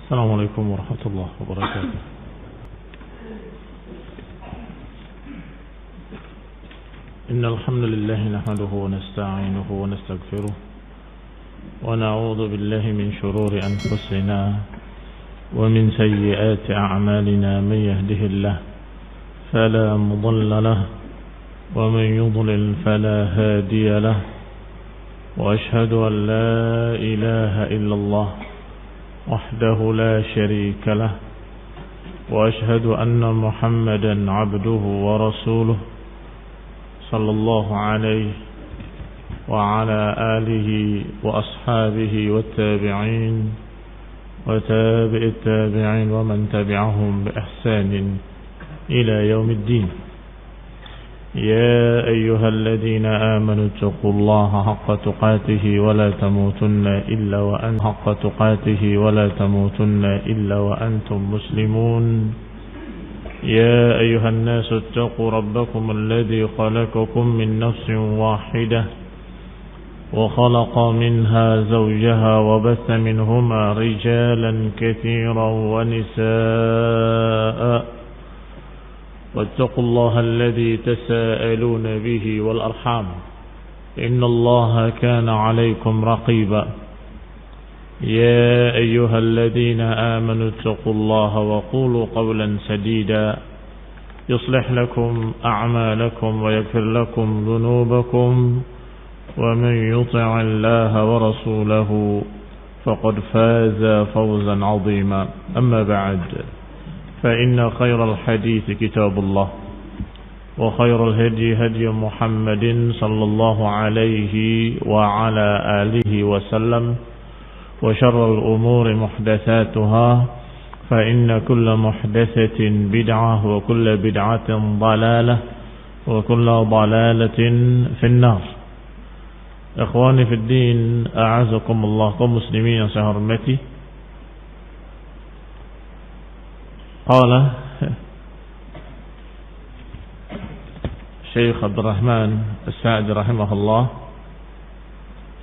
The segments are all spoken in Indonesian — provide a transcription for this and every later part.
السلام عليكم ورحمة الله وبركاته. إن الحمد لله نحمده ونستعينه ونستغفره ونعوذ بالله من شرور أنفسنا ومن سيئات أعمالنا. من يهده الله فلا مضل له ومن يضلل فلا هادي له، وأشهد أن لا إله إلا الله وحده لا شريك له، وأشهد أن محمدا عبده ورسوله صلى الله عليه وعلى آله وأصحابه والتابعين وتابع التابعين ومن تبعهم بإحسان إلى يوم الدين. يا أيها الذين آمنوا اتقوا الله حق تقاته ولا تموتن إلا وأنتم مسلمون. يا أيها الناس اتقوا ربكم الذي خلقكم من نفس واحدة وخلق منها زوجها وبث منهما رجالا كثيرا ونساء، واتقوا الله الذي تساءلون به والأرحام إن الله كان عليكم رقيبا. يا أيها الذين آمنوا اتقوا الله وقولوا قولا سديدا يصلح لكم أعمالكم ويغفر لكم ذنوبكم، ومن يطع الله ورسوله فقد فاز فوزا عظيما. أما بعد، فإن خير الحديث كتاب الله، وخير الهدي هدي محمد صلى الله عليه وعلى آله وسلم، وشر الأمور محدثاتها، فإن كل محدثة بدعة وكل بدعة ضلالة وكل ضلالة في النار. إخواني في الدين، أعزكم الله kaum muslimin yang saya hormati. Qala Syekh Abdul Rahman As-Sa'di rahimahullah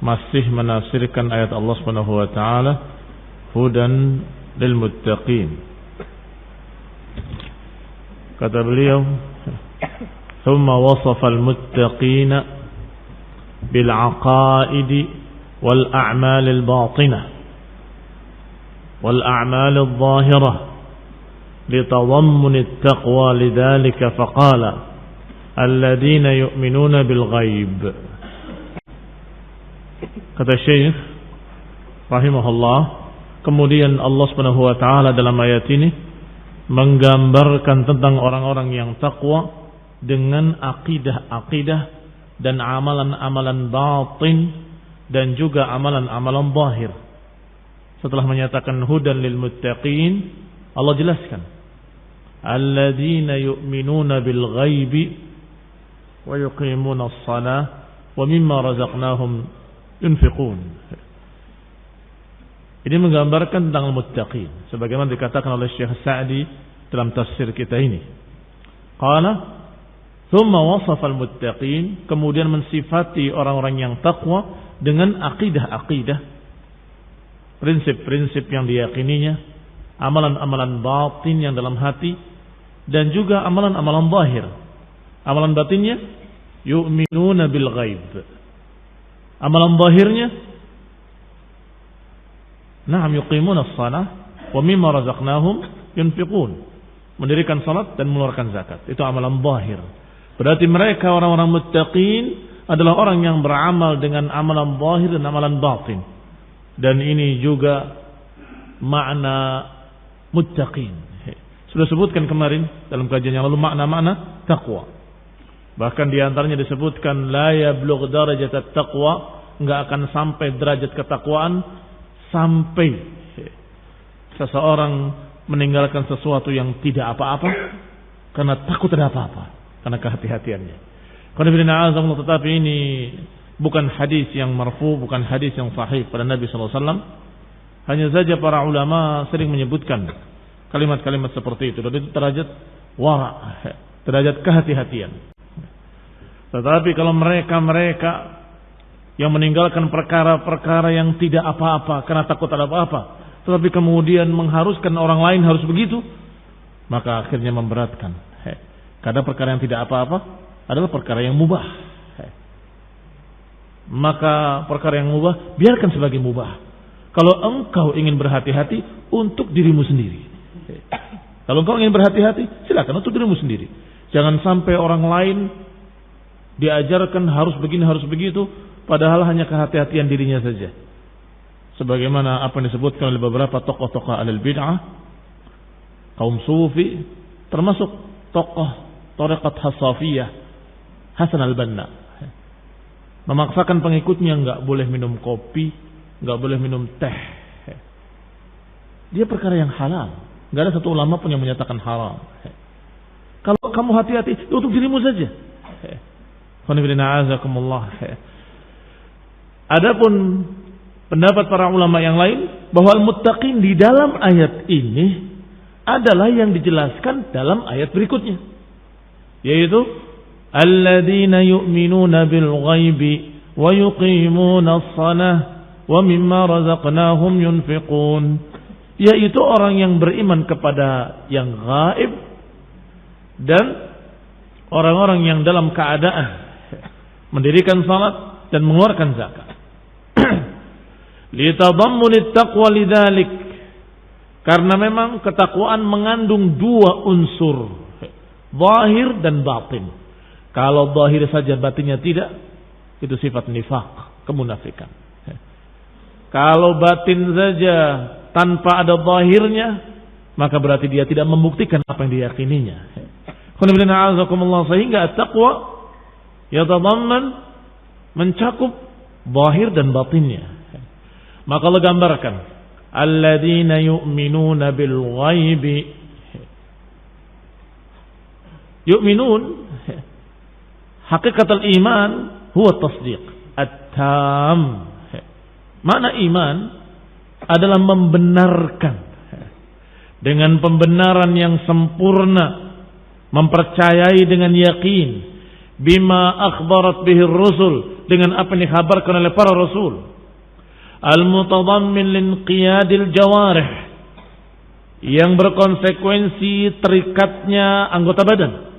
masih menafsirkan ayat Allah Subhanahu wa taala, hudan lil muttaqin. Kata beliau, thumma wasafa al muttaqina bil aqaidi wal a'mal al batinah wal a'mal al zahirah litadammun at taqwa, lidzalika faqala alladhina yu'minuna bil ghaib. Kata Syekh rahimahullah, kemudian Allah Subhanahu wa taala dalam ayat ini menggambarkan tentang orang-orang yang takwa dengan akidah-akidah dan amalan-amalan batin dan juga amalan-amalan zahir. Setelah menyatakan hudan lil muttaqin, Allah jelaskan alladzina yu'minuna bil ghaibi wa yuqimuna as-salah wa mimma razaqnahum yunfiqun. Ini menggambarkan tentang muttaqin sebagaimana dikatakan oleh Syekh Sa'di dalam tafsir kita ini. Qala thumma wasafa al-muttaqin, kemudian mensifati orang-orang yang takwa dengan akidah-akidah, prinsip-prinsip yang diyakininya, amalan-amalan batin yang dalam hati, dan juga amalan-amalan zahir. Amalan batinnya yu'minuna bil ghaib. Amalan zahirnya na'am yuqimuna as-salah wa mimma razaqnahum yunfiqun. Mendirikan salat dan mengeluarkan zakat. Itu amalan zahir. Berarti mereka orang-orang muttaqin adalah orang yang beramal dengan amalan zahir dan amalan batin. Dan ini juga makna muttaqin. Sudah sebutkan kemarin dalam kajian yang lalu makna-makna takwa. Bahkan di antaranya disebutkan la yablugh darajat at-taqwa, enggak akan sampai derajat ketakwaan sampai seseorang meninggalkan sesuatu yang tidak apa-apa karena takut ada apa-apa, karena kehati-hatiannya. Tetapi ini bukan hadis yang marfu, bukan hadis yang sahih pada Nabi sallallahu alaihi wasallam. Hanya saja para ulama sering menyebutkan kalimat-kalimat seperti itu, dan itu derajat wara, derajat kehati-hatian. Tetapi kalau mereka yang meninggalkan perkara-perkara yang tidak apa-apa karena takut ada apa-apa, tetapi kemudian mengharuskan orang lain harus begitu, maka akhirnya memberatkan. Karena perkara yang tidak apa-apa adalah perkara yang mubah. Maka perkara yang mubah biarkan sebagai mubah. Kalau engkau ingin berhati-hati untuk dirimu sendiri. Kalau engkau ingin berhati-hati, silakan untuk dirimu sendiri. Jangan sampai orang lain diajarkan harus begini, harus begitu, padahal hanya kehati-hatian dirinya saja. Sebagaimana apa yang disebutkan oleh beberapa tokoh-tokoh alal bid'ah, kaum sufi, termasuk tokoh Thariqat Hasafiyah, Hasan al-Banna, memaksakan pengikutnya enggak boleh minum kopi, enggak boleh minum teh. Dia perkara yang halal. Enggak ada satu ulama pun yang menyatakan haram. Kalau kamu hati-hati, untuk dirimu saja. Adapun pendapat para ulama yang lain bahwa al-muttaqin di dalam ayat ini adalah yang dijelaskan dalam ayat berikutnya, yaitu alladzina yu'minuna bil ghaibi wa yuqimuna as-salah wa mimma razaqnahum yunfiqun, yaitu orang yang beriman kepada yang gaib dan orang-orang yang dalam keadaan mendirikan salat dan mengeluarkan zakat. Litadammunit taqwa lidzalik, karena memang ketakwaan mengandung dua unsur, zahir dan batin. Kalau zahir saja batinnya tidak, itu sifat nifaq, kemunafikan. Kalau batin saja tanpa ada zahirnya, maka berarti dia tidak membuktikan apa yang diyakininya. Sehingga at-taqwa yatadamman, mencakup zahir dan batinnya. Maka Allah gambarkan alladzina yu'minuna bil ghaibi. Yu'minun, hakikatul iman huwa tasdiq at-tam. Makna iman adalah membenarkan dengan pembenaran yang sempurna, mempercayai dengan yakin bima akhbarat bihi rusul, dengan apa yang dikhabarkan oleh para rasul, al-mutadammin linqiyadil jawarih, yang berkonsekuensi terikatnya anggota badan.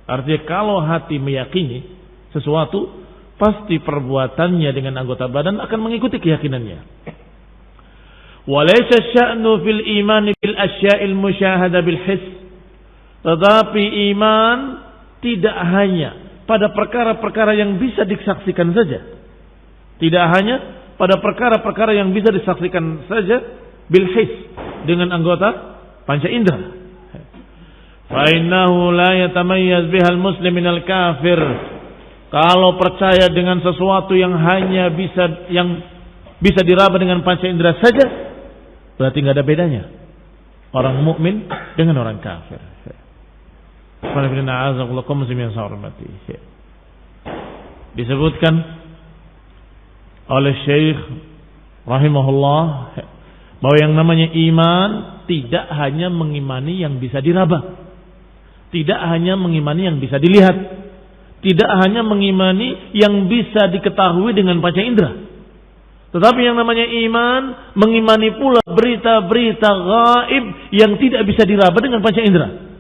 Artinya kalau hati meyakini sesuatu, pasti perbuatannya dengan anggota badan akan mengikuti keyakinannya. Walaysa sya'nu fil iman bil asya'il musyahada bil his, tetapi iman tidak hanya pada perkara-perkara yang bisa disaksikan saja, tidak hanya pada perkara-perkara yang bisa disaksikan saja bil his, dengan anggota panca indera. Fa innahu la yatamayyaz bihal muslim minal kafir. Kalau percaya dengan sesuatu yang hanya bisa diraba dengan panca indera saja, berarti nggak ada bedanya orang mukmin dengan orang kafir. Disebutkan oleh Syekh rahimahullah bahwa yang namanya iman tidak hanya mengimani yang bisa diraba, tidak hanya mengimani yang bisa dilihat, tidak hanya mengimani yang bisa diketahui dengan panca indera, tetapi yang namanya iman mengimani pula berita-berita gaib yang tidak bisa diraba dengan panca indera.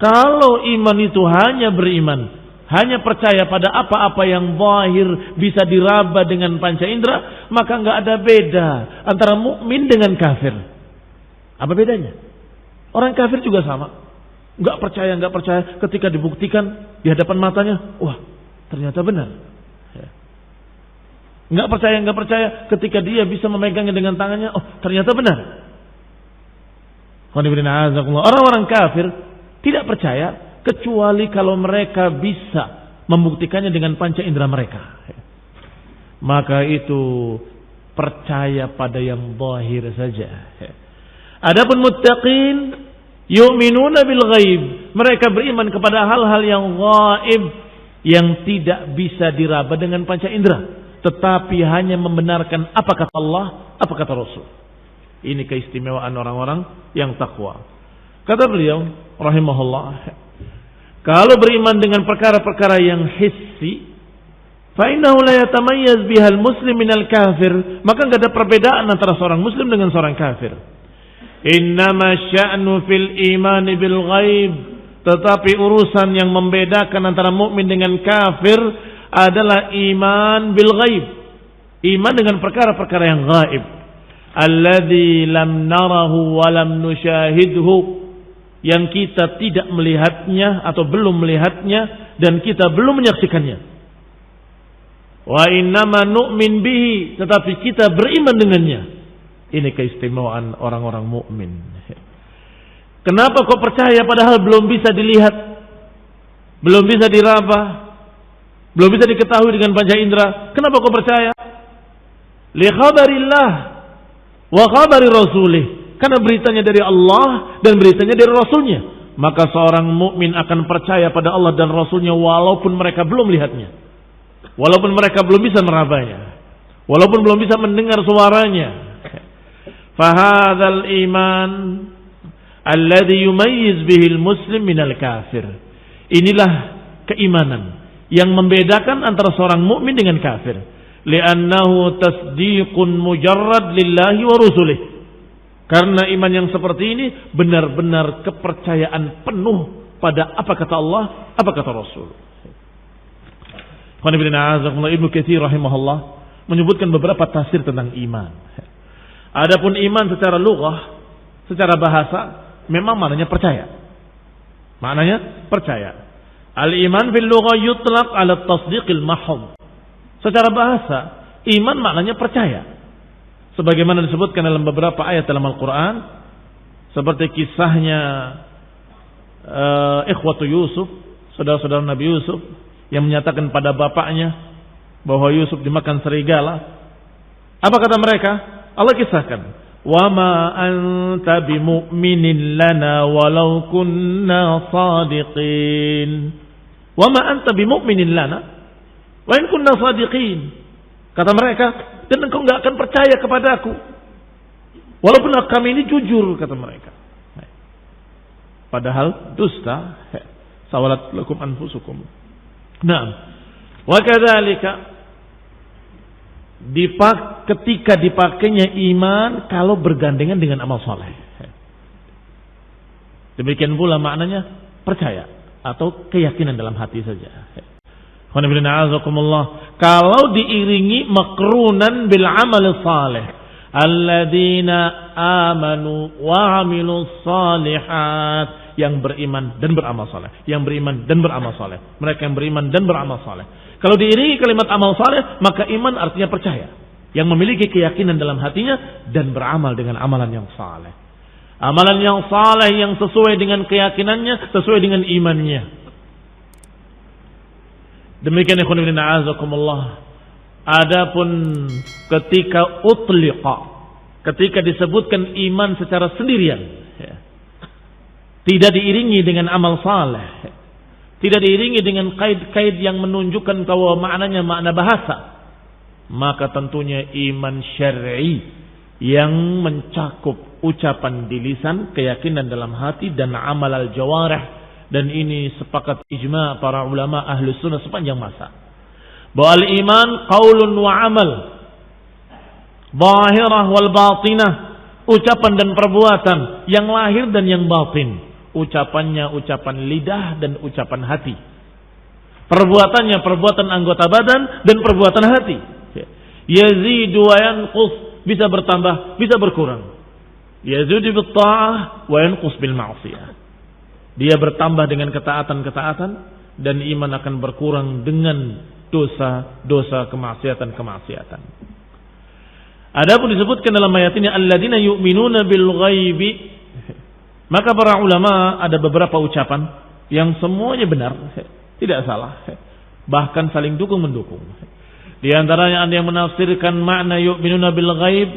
Kalau iman itu hanya beriman, hanya percaya pada apa-apa yang zahir bisa diraba dengan panca indera, maka nggak ada beda antara mukmin dengan kafir. Apa bedanya? Orang kafir juga sama, nggak percaya ketika dibuktikan di hadapan matanya, wah ternyata benar. Nggak percaya ketika dia bisa memegangnya dengan tangannya, oh ternyata benar. Orang-orang kafir tidak percaya kecuali kalau mereka bisa membuktikannya dengan panca indera mereka. Maka itu percaya pada yang zahir saja. Adapun muttaqin yu'minuna bil ghaib, mereka beriman kepada hal-hal yang gaib yang tidak bisa diraba dengan panca indera, tetapi hanya membenarkan apa kata Allah, apa kata Rasul. Ini keistimewaan orang-orang yang takwa. Kata beliau rahimahullah, kalau beriman dengan perkara-perkara yang hissi, Fa innahu la yatamayyaz bihal muslim minal kafir. Maka enggak ada perbedaan antara seorang muslim dengan seorang kafir. Innama sya'nu fil iman bil ghaib. Tetapi urusan yang membedakan antara mukmin dengan kafir adalah iman bil ghaib. Iman dengan perkara-perkara yang gaib. Alladzi lam narahu wa lam nusyahidhu. Yang kita tidak melihatnya atau belum melihatnya dan kita belum menyaksikannya. Wa innama nu'min bihi, tetapi kita beriman dengannya. Ini keistimewaan orang-orang mukmin. Kenapa kau percaya padahal belum bisa dilihat, belum bisa diraba, belum bisa diketahui dengan panca indera? Kenapa kau percaya? Li khabarillah wa khabari rasulih. Karena beritanya dari Allah dan beritanya dari Rasulnya. Maka seorang mukmin akan percaya pada Allah dan Rasulnya walaupun mereka belum melihatnya. Walaupun mereka belum bisa merabanya, walaupun belum bisa mendengar suaranya. Fahadzal iman alladhi yumayyiz bihil muslim minal kafir. Inilah keimanan yang membedakan antara seorang mukmin dengan kafir. Li'annahu tasdiqun mujarrad lillahi wa rusulih. Karena iman yang seperti ini benar-benar kepercayaan penuh pada apa kata Allah, apa kata Rasul. Ibnu Katsir rahimahullah menyebutkan beberapa tafsir tentang iman. Adapun iman secara lughah, secara bahasa, memang maknanya percaya. Maknanya percaya. Al-iman fil lughah yutlaq ala tasdiqil mahd. Secara bahasa, iman maknanya percaya. Sebagaimana disebutkan dalam beberapa ayat dalam Al-Quran, seperti kisahnya ikhwatu Yusuf, saudara-saudara Nabi Yusuf, yang menyatakan pada bapaknya bahwa Yusuf dimakan serigala. Apa kata mereka? Allah kisahkan, "Wa ma anta bimu'minin lana walau kunna shadiqin." Wa ma anta bimu'minin lana wa in kunna shadiqin. Kata mereka, dan engkau enggak akan percaya kepadaku walaupun kami ini jujur, kata mereka. Padahal dusta. Sawalat lakum anfusukum. Nah, wa kadzalika ketika dipakainya iman kalau bergandengan dengan amal soleh. Demikian pula maknanya percaya atau keyakinan dalam hati saja. Kalau diiringi makrunan bil amal salih, alladzina amanu wa amilus salihat, yang beriman dan beramal saleh, yang beriman dan beramal saleh, mereka yang beriman dan beramal saleh. Kalau diiringi kalimat amal saleh, maka iman artinya percaya, yang memiliki keyakinan dalam hatinya dan beramal dengan amalan yang saleh. Amalan yang saleh yang sesuai dengan keyakinannya, sesuai dengan imannya. Demikian ikhwan fillah a'azakumullah. Adapun ketika utliqa, ketika disebutkan iman secara sendirian, tidak diiringi dengan amal saleh, tidak diiringi dengan kait-kait yang menunjukkan bahwa maknanya makna bahasa, maka tentunya iman syar'i yang mencakup ucapan di lisan, keyakinan dalam hati dan amal al-jawarih. Dan ini sepakat ijma' para ulama ahli sunnah sepanjang masa, bahwa al-iman qaulun wa amal, zahirah wal batinah, ucapan dan perbuatan yang lahir dan yang batin. Ucapannya ucapan lidah dan ucapan hati, perbuatannya perbuatan anggota badan dan perbuatan hati. Yazidu wa yanqus, bisa bertambah, bisa berkurang. Yazidu bil ta'ah wa yanqus bil ma'siyah. Dia bertambah dengan ketaatan-ketaatan dan iman akan berkurang dengan dosa-dosa, kemaksiatan-kemaksiatan. Adapun disebutkan dalam ayat ini alladzina yu'minuna bil ghaibi, maka para ulama ada beberapa ucapan yang semuanya benar, tidak salah, bahkan saling dukung-mendukung. Di antaranya ada yang menafsirkan makna yu'minuna bil ghaib,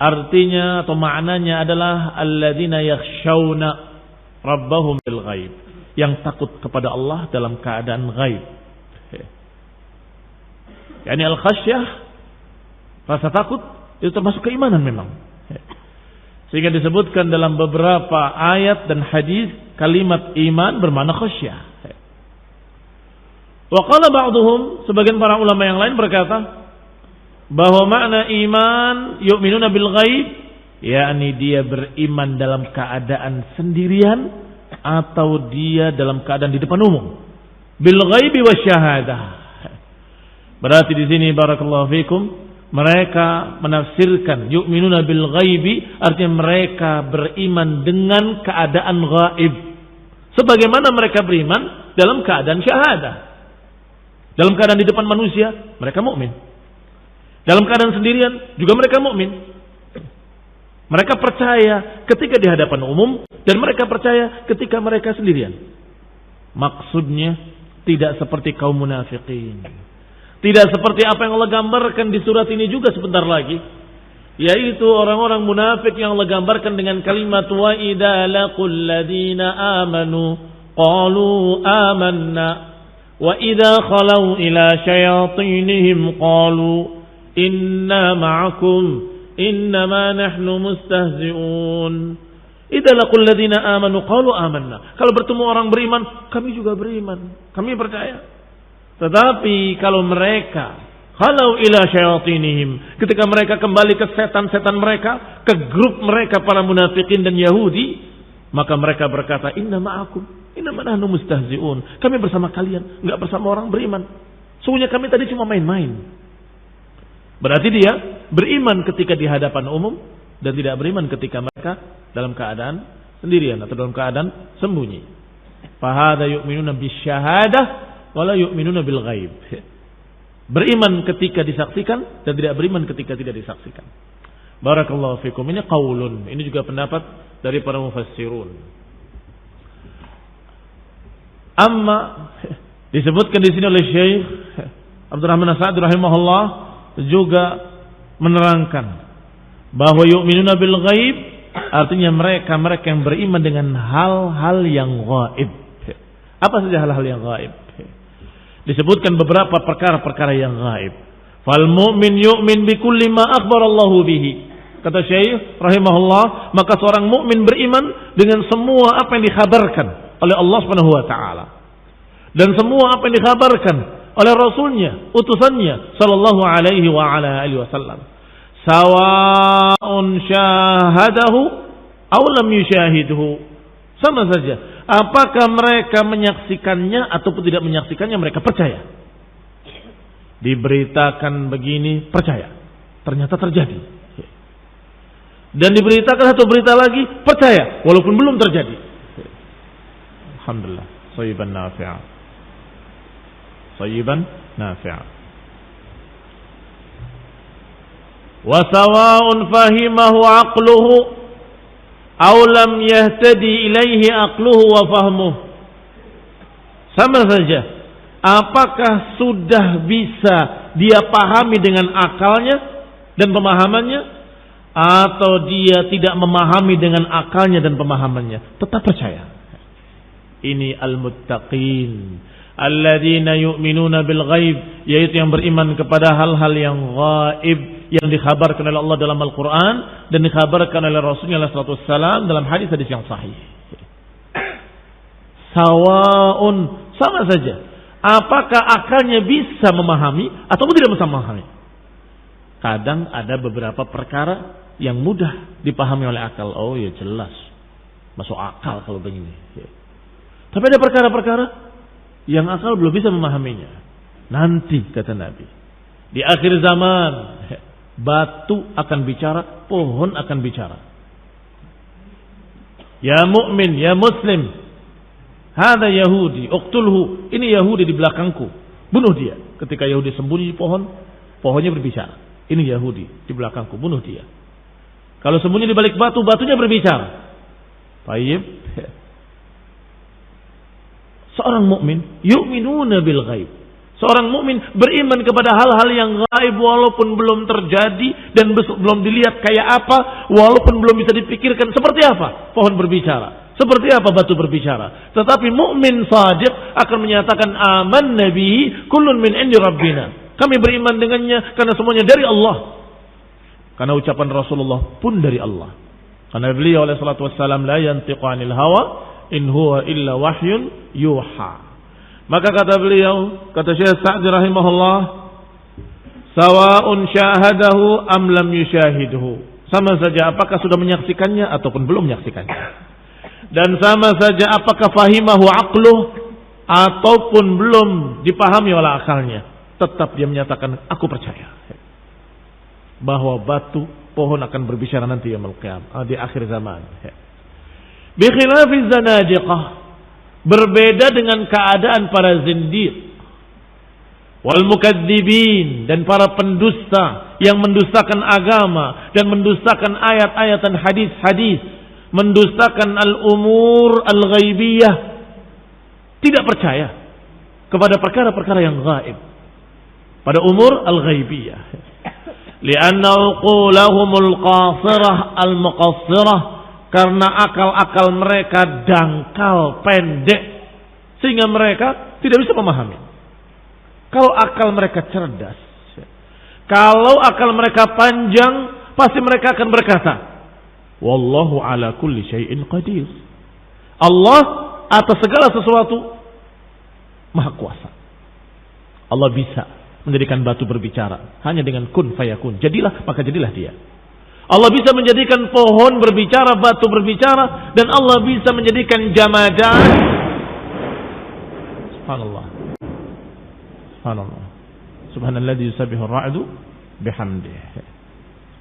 artinya atau maknanya adalah alladzina yakhshawna rabbahum bil ghaib, yang takut kepada Allah dalam keadaan ghaib. Yani al-khasyah, rasa takut, itu termasuk keimanan memang. Sehingga disebutkan dalam beberapa ayat dan hadis kalimat iman bermakna khasyah. Wa qala ba'dhum, sebagian para ulama yang lain berkata bahwa makna iman yu'minuna bil ghaib, yakni dia beriman dalam keadaan sendirian atau dia dalam keadaan di depan umum. Bil ghaibi wasyahadah. Berarti di sini barakallahu fikum mereka menafsirkan yu'minuna bil ghaibi artinya mereka beriman dengan keadaan ghaib. Sebagaimana mereka beriman dalam keadaan syahadah. Dalam keadaan di depan manusia, mereka mukmin. Dalam keadaan sendirian, juga mereka mukmin. Mereka percaya ketika di hadapan umum, dan mereka percaya ketika mereka sendirian. Maksudnya, tidak seperti kaum munafikin. Tidak seperti apa yang Allah gambarkan di surat ini juga sebentar lagi. Yaitu orang-orang munafik yang Allah gambarkan dengan kalimat wa idza laqul ladina amanu qalu amanna. Wa idza khalau ila syayatinihim qalu inna ma'akum innama nahnu mustahzi'un. Idza laqul ladzina amanu qalu amanna. Kalau bertemu orang beriman, kami juga beriman. Kami percaya. Tetapi kalau mereka khalau ila syayatinihim, ketika mereka kembali ke setan-setan mereka, ke grup mereka para munafikin dan Yahudi, maka mereka berkata inna ma'akum innama nahnu mustahzi'un. Kami bersama kalian, enggak bersama orang beriman. Sungguhnya kami tadi cuma main-main. Berarti dia beriman ketika di hadapan umum dan tidak beriman ketika mereka dalam keadaan sendirian atau dalam keadaan sembunyi. Fa hadza yu'minuna bisyahadah wa la yu'minuna bil ghaib. Beriman ketika disaksikan dan tidak beriman ketika tidak disaksikan. Barakallahu fikum. Ini qaulun. Ini juga pendapat dari para mufassirun. Amma disebutkan di sini oleh Syekh Abdurrahman As-Sa'di rahimahullah juga menerangkan bahwa yu'minuna bil ghaib artinya mereka yang beriman dengan hal-hal yang gaib. Apa saja hal-hal yang gaib? Disebutkan beberapa perkara-perkara yang gaib. Fal mu'min yu'min bi kulli ma akhbarallahu bihi. Kata Syekh rahimahullah, maka seorang mukmin beriman dengan semua apa yang dikhabarkan oleh Allah Subhanahu wa taala. Dan semua apa yang dikhabarkan oleh Rasulnya, utusannya sallallahu alaihi wa ala alihi wasallam. Sawa'un syahadahu aw lam yusyahidhu. Sama saja. Apakah mereka menyaksikannya ataupun tidak menyaksikannya, mereka percaya. Diberitakan begini, percaya. Ternyata terjadi. Dan diberitakan satu berita lagi, percaya walaupun belum terjadi. Alhamdulillah, sayyiban nafi'a. Sayyiban nafi'a. Wa sawa'un fahimahu aqluhu aw lam yahtadi ilaihi aqluhu wa fahmuhu. Sama saja, apakah sudah bisa dia pahami dengan akalnya dan pemahamannya, atau dia tidak memahami dengan akalnya dan pemahamannya, tetap percaya. Ini al-muttaqin alladzina yu'minuna bil ghaib, yaitu yang beriman kepada hal-hal yang gaib yang dikhabarkan oleh Allah dalam Al-Quran dan dikhabarkan oleh Rasulullah SAW dalam hadis-hadis yang sahih. Sawa'un, sama saja, apakah akalnya bisa memahami ataupun tidak bisa memahami. Kadang ada beberapa perkara yang mudah dipahami oleh akal. Oh ya jelas, masuk akal kalau begini. Tapi ada perkara-perkara yang akal belum bisa memahaminya. Nanti kata Nabi, di akhir zaman batu akan bicara, pohon akan bicara. Ya mukmin, ya muslim, hada Yahudi, uqtulhu. Ini Yahudi di belakangku, bunuh dia. Ketika Yahudi sembunyi di pohon, pohonnya berbicara. Ini Yahudi di belakangku, bunuh dia. Kalau sembunyi di balik batu, batunya berbicara. Baik. Seorang mukmin yu'minuna bil ghaib. Seorang mukmin beriman kepada hal-hal yang gaib walaupun belum terjadi dan belum dilihat kayak apa, walaupun belum bisa dipikirkan seperti apa pohon berbicara, seperti apa batu berbicara. Tetapi mukmin shadiq akan menyatakan aman nabi kullun min indi rabbina. Kami beriman dengannya karena semuanya dari Allah. Karena ucapan Rasulullah pun dari Allah. Karena beliau alaihi salatu wassalam la yantiqu anil hawa in huwa illa wahyun yuha. Maka kata beliau, kata Syekh Sa'di rahimahullah, sawa'un syahadahu am lam yusyahidhu. Sama saja apakah sudah menyaksikannya ataupun belum menyaksikannya. Dan sama saja apakah fahimahu aqluh ataupun belum dipahami oleh akalnya. Tetap dia menyatakan, aku percaya bahwa batu, pohon akan berbicara nanti yaumul qiyamah, di akhir zaman. Bi khilafiz zanadiqah, berbeda dengan keadaan para zindiq wal mukadzibin, dan para pendusta yang mendustakan agama dan mendustakan ayat-ayat dan hadis-hadis, mendustakan al-umur al-ghaibiyah, tidak percaya kepada perkara-perkara yang gaib, pada umur al-ghaibiyah. Lianna uqulahumul qasirah al-muqassirah, karena akal-akal mereka dangkal, pendek, sehingga mereka tidak bisa memahami. Kalau akal mereka cerdas, kalau akal mereka panjang, pasti mereka akan berkata, wallahu ala kulli syai'in qadir. Allah atas segala sesuatu maha kuasa. Allah bisa menjadikan batu berbicara hanya dengan kun fayakun. Jadilah, maka jadilah dia. Allah bisa menjadikan pohon berbicara, batu berbicara, dan Allah bisa menjadikan jamadan. Subhanallah. Subhanallah. Subhanalladzi yusabbihu ar-ra'du bihamdihi.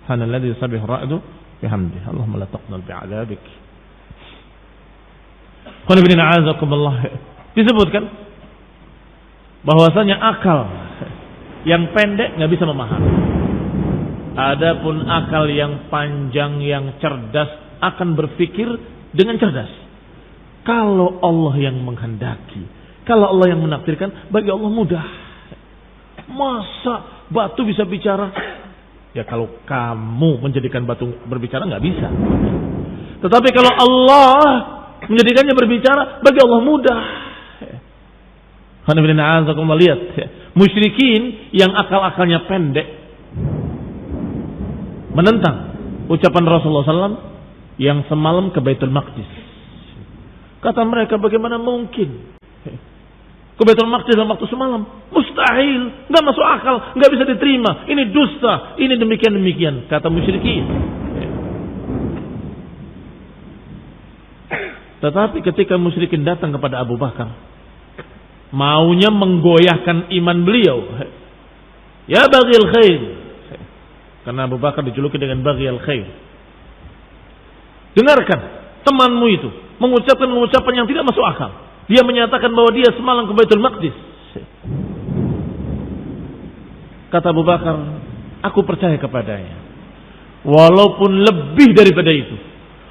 Subhanalladzi yusabbihu ar-ra'du bihamdihi. Allahumma la taqnal bi'adzabik. Qul inna a'azakumullah. Disebutkan bahwasanya akal yang pendek enggak bisa memahami. Adapun akal yang panjang, yang cerdas akan berpikir dengan cerdas. Kalau Allah yang menghendaki, kalau Allah yang menakdirkan, bagi Allah mudah. Masa batu bisa bicara? Ya kalau kamu menjadikan batu berbicara nggak bisa. Tetapi kalau Allah menjadikannya berbicara, bagi Allah mudah. Lihat, musyrikin yang akal-akalnya pendek menentang ucapan Rasulullah SAW yang semalam ke Baitul Maqdis. Kata mereka, bagaimana mungkin ke Baitul Maqdis dalam waktu semalam? Mustahil, nggak masuk akal, nggak bisa diterima. Ini dusta, ini demikian. Kata musyrikin. Tetapi ketika musyrikin datang kepada Abu Bakar, maunya menggoyahkan iman beliau, ya baghil khair, karena Abu Bakar dijuluki dengan baghil khair. Dengarkan temanmu itu mengucapkan ucapan yang tidak masuk akal. Dia menyatakan bahwa dia semalam ke Baitul Maqdis. Kata Abu Bakar, aku percaya kepadanya, walaupun lebih daripada itu.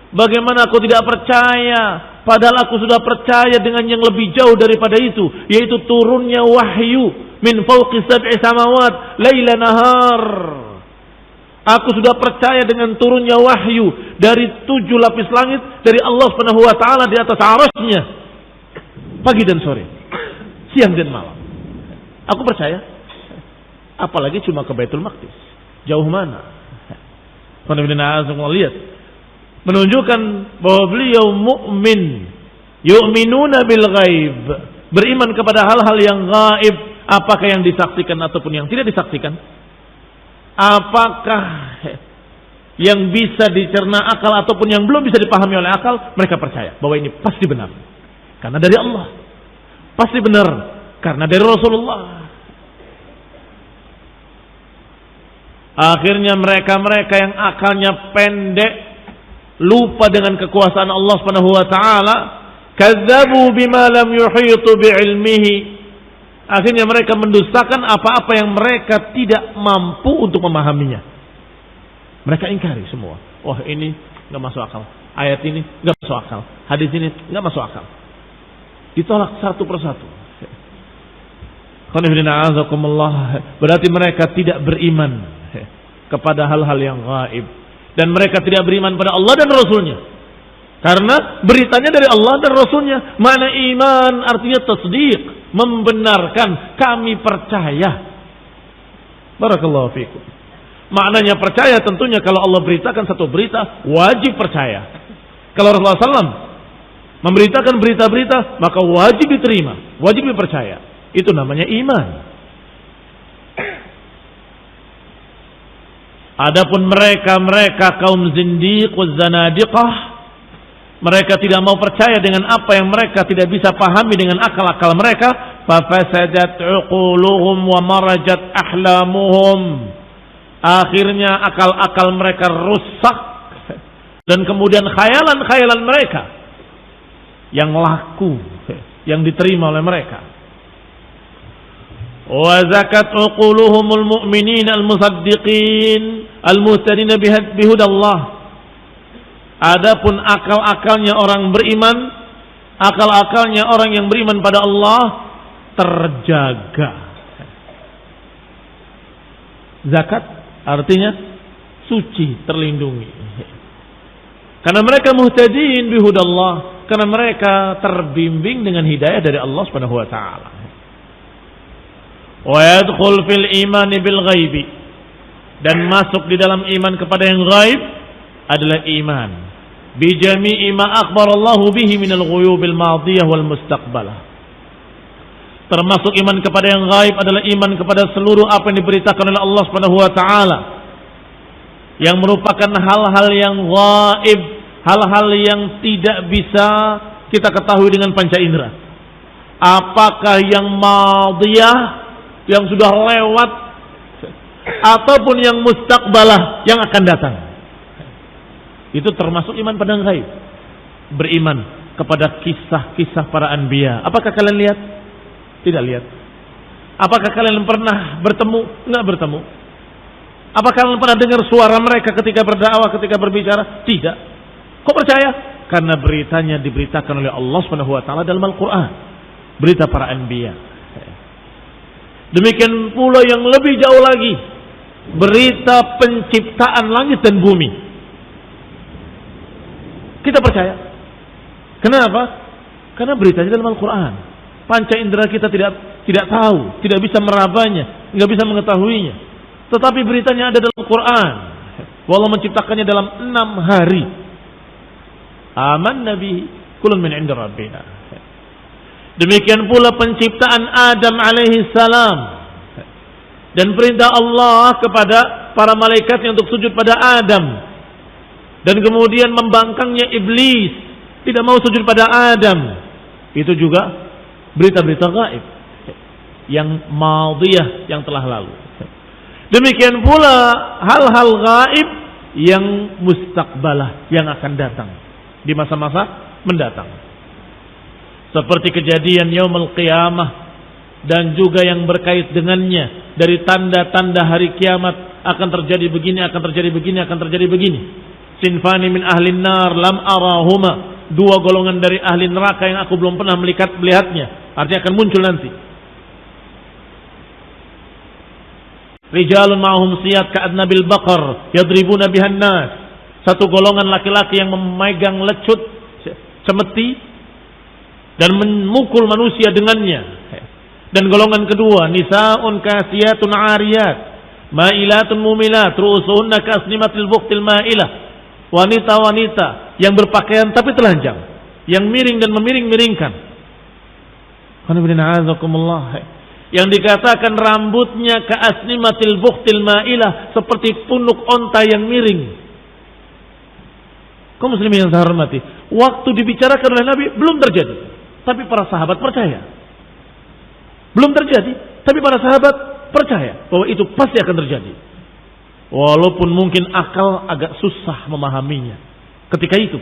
Bagaimana aku tidak percaya, padahal aku sudah percaya dengan yang lebih jauh daripada itu, yaitu turunnya wahyu min fawqi sab'i samawat laila nahar. Aku sudah percaya dengan turunnya wahyu dari 7 lapis langit dari Allah Subhanahu wa taala di atas arasy-Nya, pagi dan sore, siang dan malam. Aku percaya. Apalagi cuma ke Baitul Maqdis, jauh mana? Lihat, menunjukkan bahwa beliau mukmin, yu'minuna bil ghaib, beriman kepada hal-hal yang gaib, apakah yang disaksikan ataupun yang tidak disaksikan, apakah yang bisa dicerna akal ataupun yang belum bisa dipahami oleh akal. Mereka percaya bahwa ini pasti benar karena dari Allah, pasti benar karena dari Rasulullah. Akhirnya mereka-mereka yang akalnya pendek, lupa dengan kekuasaan Allah Subhanahu wa taala, kadzabu bima lam yuhitu bi'ilmihi. Akhirnya mereka mendustakan apa-apa yang mereka tidak mampu untuk memahaminya. Mereka ingkari semua. Wah, ini enggak masuk akal. Ayat ini enggak masuk akal. Hadis ini enggak masuk akal. Ditolak satu persatu. Berarti mereka tidak beriman kepada hal-hal yang gaib, dan mereka tidak beriman pada Allah dan Rasulnya, karena beritanya dari Allah dan Rasulnya. Mana iman artinya tasdiq, membenarkan, kami percaya. Barakallahu fikum. Maknanya percaya tentunya kalau Allah beritakan satu berita, wajib percaya. Kalau Rasulullah SAW memberitakan berita-berita, maka wajib diterima. wajib dipercaya. Itu namanya iman. Adapun mereka kaum zindiq waz zanadiqah, mereka tidak mau percaya dengan apa yang mereka tidak bisa pahami dengan akal-akal mereka, fafasadat uquluhum wa marajat ahlamuhum. Akhirnya akal-akal mereka rusak dan kemudian khayalan-khayalan mereka yang laku, yang diterima oleh mereka. Wa zakat uquluhumul mu'minin al-musaddiqin al-muhtadin bihudallah. Adapun akal-akalnya orang beriman, akal-akalnya orang yang beriman pada Allah terjaga. Zakat artinya suci, terlindungi. Karena mereka muhtadin bihudallah, karena mereka terbimbing dengan hidayah dari Allah Subhanahu wa taala. Wa yadkhul fil iman bil ghaibi, dan masuk di dalam iman kepada yang gaib adalah iman bi jami'i ma akhbarallahu bihi minal ghuyubil madiyah wal mustaqbalah. Termasuk iman kepada yang gaib adalah iman kepada seluruh apa yang diberitakan oleh Allah Subhanahu wa taala, yang merupakan hal-hal yang gaib, hal-hal yang tidak bisa kita ketahui dengan panca indera. Apakah yang madiyah, yang sudah lewat, ataupun yang mustaqbalah, yang akan datang. Itu termasuk iman pada yang gaib. Beriman kepada kisah-kisah para anbiya. Apakah kalian lihat? Tidak lihat. Apakah kalian pernah bertemu? Enggak bertemu. Apakah kalian pernah dengar suara mereka ketika berdakwah, ketika berbicara? Tidak. Kok percaya? Karena beritanya diberitakan oleh Allah Subhanahu wa taala dalam Al-Qur'an. Berita para anbiya. Demikian pula yang lebih jauh lagi, berita penciptaan langit dan bumi. Kita percaya. Kenapa? Karena beritanya dalam Al-Quran. Panca indera kita tidak tahu, tidak bisa merabanya, nggak bisa mengetahuinya. Tetapi beritanya ada dalam Al-Quran. Walau menciptakannya dalam 6 hari. Aman Nabi kulun min inda rabbina. Demikian pula penciptaan Adam alaihi salam dan perintah Allah kepada para malaikatnya untuk sujud pada Adam, dan kemudian membangkangnya iblis tidak mau sujud pada Adam. Itu juga berita-berita gaib yang madiyah, yang telah lalu. Demikian pula hal-hal gaib yang mustaqbalah, yang akan datang di masa-masa mendatang. Seperti kejadian yaumul qiyamah dan juga yang berkait dengannya dari tanda-tanda hari kiamat, akan terjadi begini, akan terjadi begini, akan terjadi begini. Sinfani min ahlin nar lam arahuma, 2 golongan dari ahli neraka yang aku belum pernah melihatnya, artinya akan muncul nanti. Rijalun ma'hum siyat ka'adnabil baqar yadribuna bihan nas, 1 golongan laki-laki yang memegang lecut cemeti dan memukul manusia dengannya. Dan golongan kedua, nisaun kasiyatun ariyat ma'ilatun mumilat ru'usuhunna kasnimatil buqtil ma'ilah, wanita-wanita yang berpakaian tapi telanjang, yang miring dan memiring-miringkan. Yang dikatakan rambutnya kasnimatil buqtil ma'ilah, seperti punuk onta yang miring. Kaum muslimin yang saya hormati, waktu dibicarakan oleh Nabi belum terjadi, tapi para sahabat percaya. Belum terjadi, tapi para sahabat percaya bahwa itu pasti akan terjadi. Walaupun mungkin akal agak susah memahaminya ketika itu.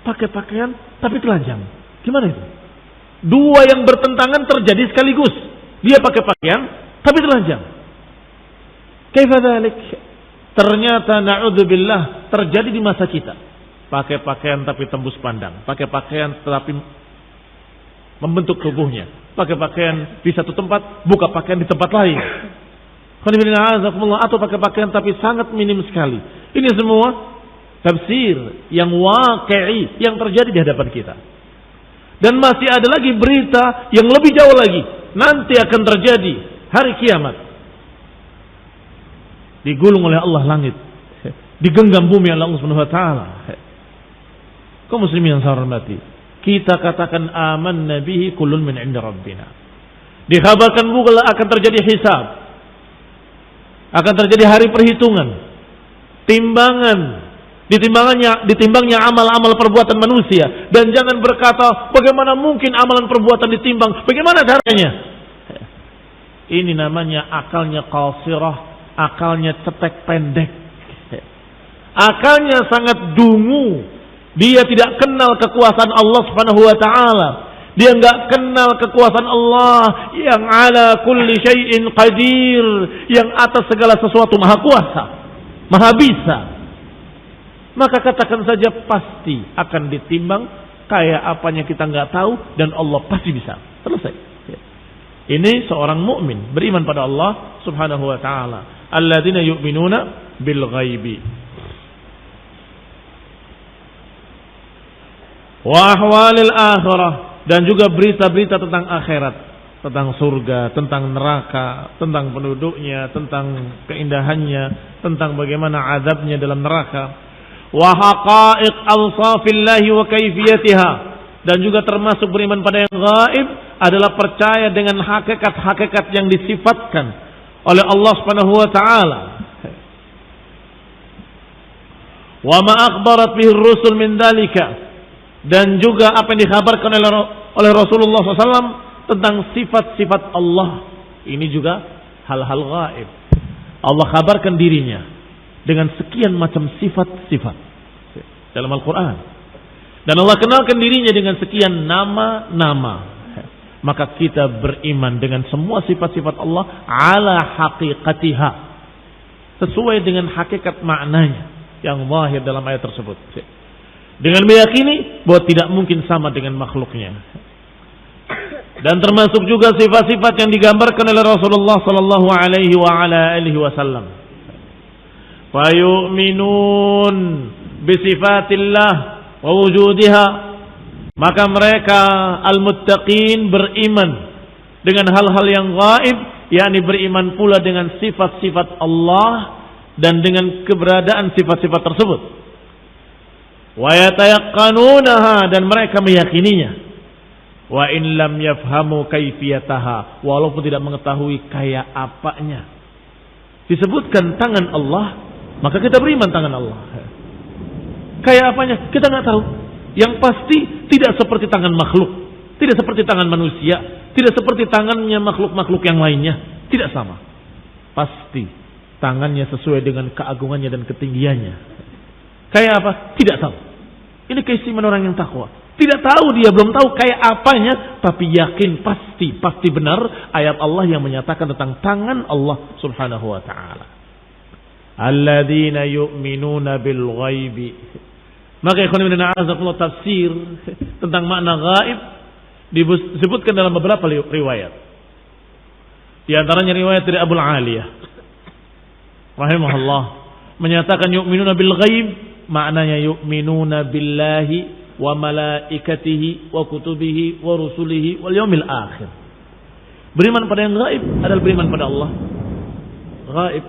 Pakai pakaian tapi telanjang. Gimana itu? 2 yang bertentangan terjadi sekaligus. Dia pakai pakaian tapi telanjang. Kaifa dzalik? Ternyata na'udzubillah terjadi di masa kita. Pakai pakaian tapi tembus pandang. Pakai pakaian tetapi membentuk tubuhnya. Pakai pakaian di satu tempat, buka pakaian di tempat lain. Atau pakai pakaian tapi sangat minim sekali. Ini semua tafsir yang waqi'i, yang terjadi di hadapan kita. Dan masih ada lagi berita yang lebih jauh lagi. Nanti akan terjadi hari kiamat. Digulung oleh Allah langit, digenggam bumi oleh Allah Subhanahu wa taala. Kaum muslimin yang saya hormati, kita katakan amanna bihi kullun min 'inda rabbina. Dikhabarkan pula akan terjadi hisab. Akan terjadi hari perhitungan. Timbangan. Ditimbangnya amal-amal perbuatan manusia. Dan jangan berkata, bagaimana mungkin amalan perbuatan ditimbang? Bagaimana caranya? Ini namanya akalnya qasirah, akalnya cetek pendek. Akalnya sangat dungu. Dia tidak kenal kekuasaan Allah Subhanahu wa taala. Dia enggak kenal kekuasaan Allah yang ala kulli syai'in qadir, yang atas segala sesuatu maha kuasa, maha bisa. Maka katakan saja pasti akan ditimbang, kayak apanya kita enggak tahu, dan Allah pasti bisa. Selesai. Ini seorang mukmin beriman pada Allah Subhanahu wa taala. Alladzina yu'minuna bil ghaibi wa ahwalil akhirah, dan juga berita-berita tentang akhirat, tentang surga, tentang neraka, tentang penduduknya, tentang keindahannya, tentang bagaimana azabnya dalam neraka. Wa haqa'iq awsafillahi wa kaifiyatiha, dan juga termasuk beriman pada yang gaib adalah percaya dengan hakikat-hakikat yang disifatkan oleh Allah Subhanahu wa taala. Wa ma akhbarat bihi ar-rusul min dzalika, dan juga apa yang dikhabarkan oleh Rasulullah SAW tentang sifat-sifat Allah. Ini juga hal-hal gaib. Allah kabarkan dirinya dengan sekian macam sifat-sifat dalam Al-Quran. Dan Allah kenalkan dirinya dengan sekian nama-nama. Maka kita beriman dengan semua sifat-sifat Allah ala haqiqatiha, sesuai dengan hakikat maknanya yang zahir dalam ayat tersebut. Dengan meyakini bahwa tidak mungkin sama dengan makhluknya. Dan termasuk juga sifat-sifat yang digambarkan oleh Rasulullah sallallahu alaihi wa ala alihi wasallam. Fa yu'minun bi sifatillah wa wujudiha, maka mereka al-muttaqin beriman dengan hal-hal yang gaib, yakni beriman pula dengan sifat-sifat Allah dan dengan keberadaan sifat-sifat tersebut. Wa yatayaqqanunaha, dan mereka meyakininya. Wa in lam yafhamu kaifiyataha, walaupun tidak mengetahui kayak apanya. Disebutkan tangan Allah, maka kita beriman tangan Allah. Kayak apanya kita nggak tahu. Yang pasti tidak seperti tangan makhluk, tidak seperti tangan manusia, tidak seperti tangannya makhluk-makhluk yang lainnya, tidak sama. Pasti tangannya sesuai dengan keagungannya dan ketinggiannya. Kayak apa? Tidak tahu. Ini keistimewaan orang yang takwa. Tidak tahu, dia belum tahu kayak apanya, tapi yakin pasti benar ayat Allah yang menyatakan tentang tangan Allah Subhanahu wa taala. Alladzina yu'minuna bil ghaibi. Maka ikhwan fillah azakumullah, tafsir tentang makna gaib disebutkan dalam beberapa riwayat. Di antaranya riwayat dari Abu Aliyah rahimahullah menyatakan yu'minuna bil ghaib, maknanya yu'minuna billahi wa malaikatihi wa kutubihi wa rusulihi wal yaumil akhir. Beriman pada yang gaib adalah beriman pada Allah. Gaib,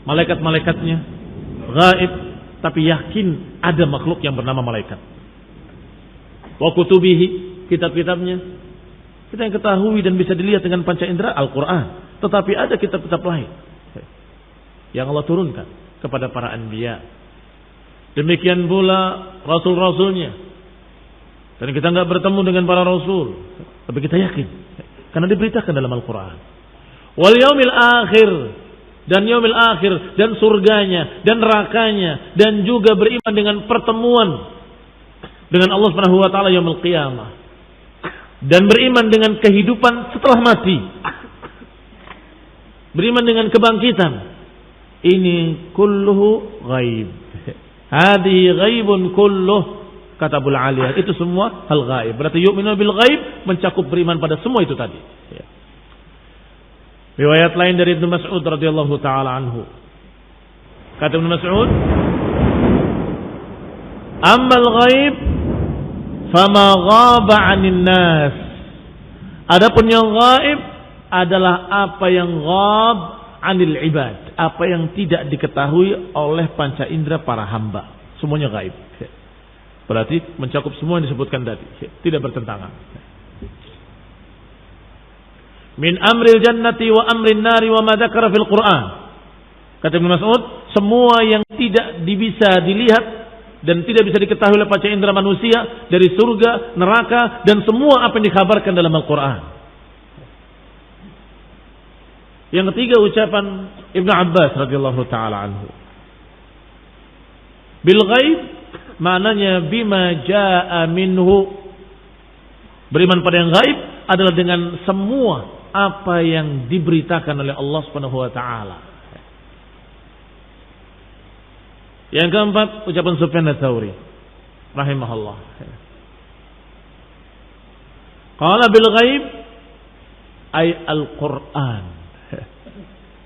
malaikat-malaikatnya gaib, tapi yakin ada makhluk yang bernama malaikat. Wa kutubihi, kitab-kitabnya kita yang ketahui dan bisa dilihat dengan panca indera Al-Quran. Tetapi ada kitab-kitab lain yang Allah turunkan kepada para anbiya. Demikian pula rasul-rasulnya. Dan kita enggak bertemu dengan para rasul, tapi kita yakin karena diberitakan dalam Al-Quran. Wal yaumil akhir, dan yaumil akhir, dan surganya, dan nerakanya, dan juga beriman dengan pertemuan dengan Allah Subhanahu wa taala yaumil qiyamah, dan beriman dengan kehidupan setelah mati, beriman dengan kebangkitan. Ini kulluhu ghaib. Hadi ghaibun kulluh, kata Abu Aliyah, itu semua hal gaib. Berarti yu'minu bil ghaib mencakup beriman pada semua itu tadi. Riwayat lain dari Ibnu Mas'ud radhiyallahu taala anhu. Kata Ibnu Mas'ud, "Ammal ghaib fama ghaba 'anil nas." Adapun yang gaib adalah apa yang ghab 'anil ibad, apa yang tidak diketahui oleh panca indera para hamba. Semuanya gaib. Berarti mencakup semua yang disebutkan tadi, tidak bertentangan. Min amril jannati wa amrin nari wa ma dzakara fil Qur'an. Kata Ibnu Mas'ud, semua yang tidak bisa dilihat dan tidak bisa diketahui oleh panca indera manusia dari surga, neraka dan semua apa yang dikabarkan dalam Al-Qur'an. Yang ketiga ucapan Ibnu Abbas radhiyallahu taala anhu. Bil ghaib maknanya bima jaa minhu. Beriman pada yang gaib adalah dengan semua apa yang diberitakan oleh Allah Subhanahu wa taala. Yang keempat ucapan Sufyan Ats-Tsauri rahimahullah. Qala bil ghaib ay al-Qur'an.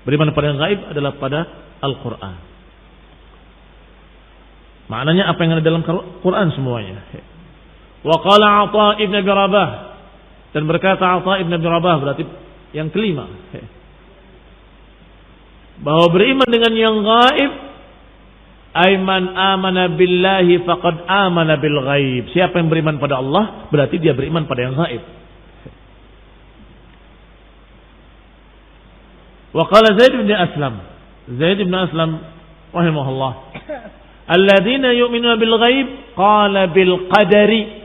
Beriman pada yang gaib adalah pada Al-Qur'an. Maknanya apa yang ada dalam Quran semuanya. Wa qala Atha ibn Abi Rabah, dan berkata Atha ibn Abi Rabah berarti yang kelima, bahwa beriman dengan yang gaib ay man amana billahi faqad amana bil ghaib. Siapa yang beriman pada Allah berarti dia beriman pada yang gaib. Wa qala Zaid bin Aslam rahimahullah, alladzina yu'minuna bil ghaib qala bil qadari.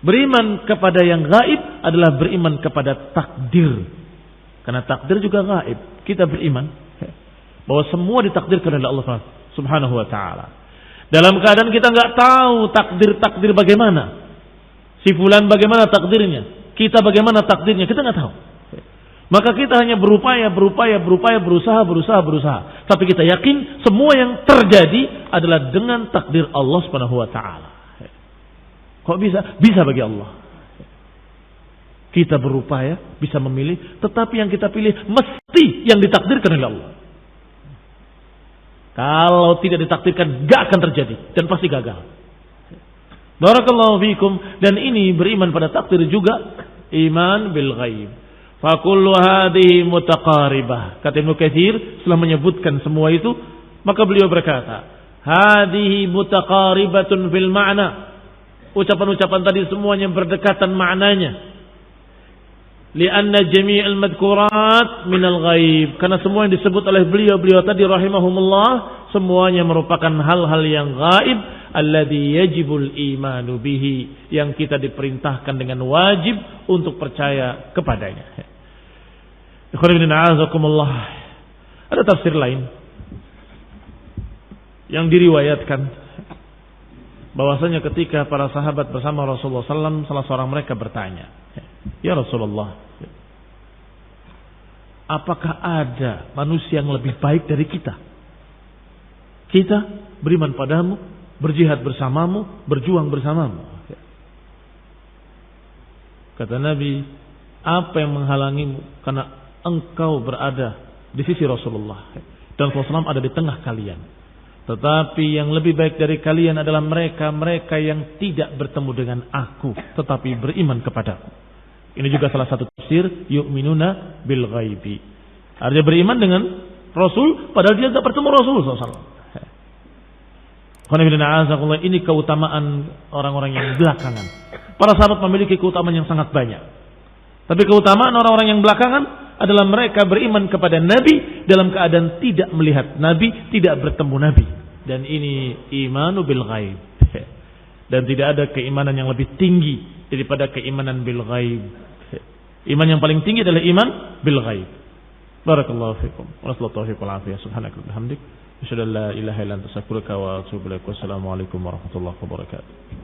Beriman kepada yang gaib adalah beriman kepada takdir. Karena takdir juga gaib. Kita beriman bahwa semua ditakdirkan oleh Allah Subhanahu wa taala. Dalam keadaan kita enggak tahu takdir bagaimana. Si fulan bagaimana takdirnya, kita bagaimana takdirnya, kita enggak tahu. Maka kita hanya berupaya, berusaha. Tapi kita yakin semua yang terjadi adalah dengan takdir Allah Subhanahu wa taala. Kok bisa? Bisa bagi Allah. Kita berupaya, bisa memilih, tetapi yang kita pilih mesti yang ditakdirkan oleh Allah. Kalau tidak ditakdirkan, gak akan terjadi dan pasti gagal. Barakallahu fikum. Dan ini beriman pada takdir juga iman bil ghaib. Fakullu hadhihi mutaqaribah. Kata Ibnu Katsir setelah menyebutkan semua itu, maka beliau berkata, hadhihi mutaqaribatun fil ma'na. Ucapan-ucapan tadi semuanya berdekatan maknanya. Lianna jami'al madhkurat minal ghaib. Karena semua yang disebut oleh beliau tadi rahimahumullah semuanya merupakan hal-hal yang gaib, alladzi yajibul imanu bihi, yang kita diperintahkan dengan wajib untuk percaya kepadanya. Ada tafsir lain yang diriwayatkan bahwasanya ketika para sahabat bersama Rasulullah SAW, salah seorang mereka bertanya, ya Rasulullah, apakah ada manusia yang lebih baik dari kita? Kita beriman padamu, berjihad bersamamu, berjuang bersamamu. Kata Nabi, apa yang menghalangimu? Karena engkau berada di sisi Rasulullah dan Rasulullah ada di tengah kalian. Tetapi yang lebih baik dari kalian adalah mereka yang tidak bertemu dengan aku, tetapi beriman kepadaku. Ini juga salah satu tafsir yu'minuna bil ghaibi. Artinya beriman dengan Rasul padahal dia tidak bertemu Rasul SAW. Ini keutamaan orang-orang yang belakangan. Para sahabat memiliki keutamaan yang sangat banyak. Tapi keutamaan orang-orang yang belakangan adalah mereka beriman kepada Nabi dalam keadaan tidak melihat Nabi, tidak bertemu Nabi. Dan ini imanu bil ghaib. Dan tidak ada keimanan yang lebih tinggi daripada keimanan bil ghaib. Iman yang paling tinggi adalah iman bil ghaib. Barakallahu fikum. Wassalamualaikum warahmatullahi wabarakatuh. Asyhadu an la ilaha illa anta astaghfiruka wa atubu ilaik. Wassalamualaikum warahmatullahi wabarakatuh.